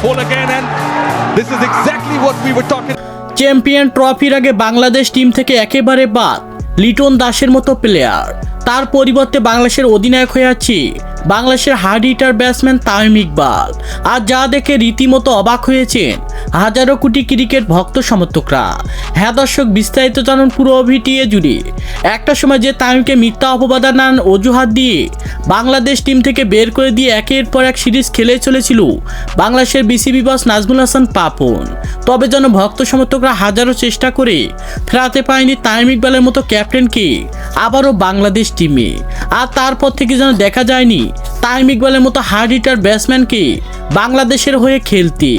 ball again, and this is exactly what we were talking. Champion ট্রফির আগে Bangladesh team থেকে একেবারে বাদ লিটন দাসের মতো প্লেয়ার। তার পরিবর্তে বাংলাদেশের অধিনায়ক হয়ে আছে বাংলাদেশের hard hitter batsman Tamim Iqbal. আর যা দেখে রীতিমতো অবাক হয়েছেন হাজারো কোটি ক্রিকেট ভক্ত সমর্থকরা। হ্যাঁ দর্শক, বিস্তারিত জানুন পুরো ভিডিও জুড়ে। একটা সময় যে তামিমকে মিথ্যা অপবাদ নানান অজুহাত দিয়ে বাংলাদেশ টিম থেকে বের করে দিয়ে একের পর এক সিরিজ খেলে চলেছিল বাংলাদেশের বিসিবি বস নাজমুল হাসান পাপন। তবে যেন ভক্ত সমর্থকরা হাজারো চেষ্টা করে ফেরাতে পারেনি তামিম ইকবালের মতো ক্যাপ্টেনকে আবারও বাংলাদেশ টিমে। আর তারপর থেকে যেন দেখা যায়নি তামিম ইকবালের মতো হার্ড হিটার ব্যাটসম্যানকে বাংলাদেশের হয়ে খেলতে।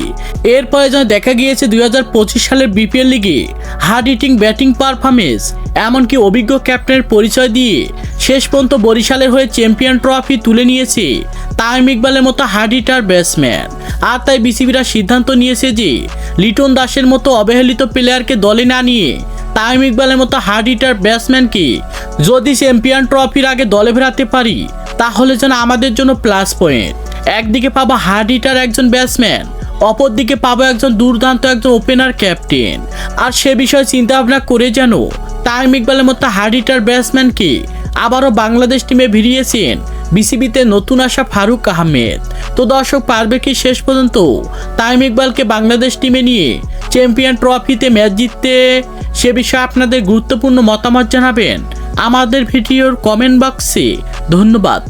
এরপরে যেন দেখা গিয়েছে 2025 সালের বিপিএল লিগে হার্ড হিটিং ব্যাটিং পারফরমেন্স, এমনকি অভিজ্ঞ ক্যাপ্টেনের পরিচয় দিয়ে শেষ পর্যন্ত বরিশালের হয়ে চ্যাম্পিয়ন ট্রফি তুলে নিয়েছে তামিম ইকবালের মতো হার্ড হিটার ব্যাটসম্যান। আর তাই বিসিবিরা সিদ্ধান্ত নিয়েছে যে লিটন দাসের মতো অবহেলিত প্লেয়ারকে দলে না নিয়ে তামিম ইকবালের মতো হার্ড হিটার ব্যাটসম্যানকে যদি চ্যাম্পিয়ন ট্রফির আগে দলে ফেরাতে পারি তাহলে যেন আমাদের জন্য প্লাস পয়েন্ট। একদিকে পাবো হার্ড হিটার একজন ব্যাটসম্যান, অপরদিকে পাবো একজন দুর্দান্ত একজন ওপেনার ক্যাপ্টেন। আর সে বিষয়ে চিন্তা ভাবনা করে যেন তামিম ইকবালের মতো হার্ড হিটার ব্যাটসম্যানকে আবারও বাংলাদেশ টিমে ভিড়িয়েছেন বিসিবিতে নতুন আসা ফারুক আহমেদ। তো দর্শক, পারবে কি শেষ পর্যন্ত তামিম ইকবালকে বাংলাদেশ টিমে নিয়ে চ্যাম্পিয়ন ট্রফিতে ম্যাচ জিততে? সে বিষয়ে আপনাদের গুরুত্বপূর্ণ মতামত জানাবেন আমাদের ভিডিওর কমেন্ট বক্সে। ধন্যবাদ।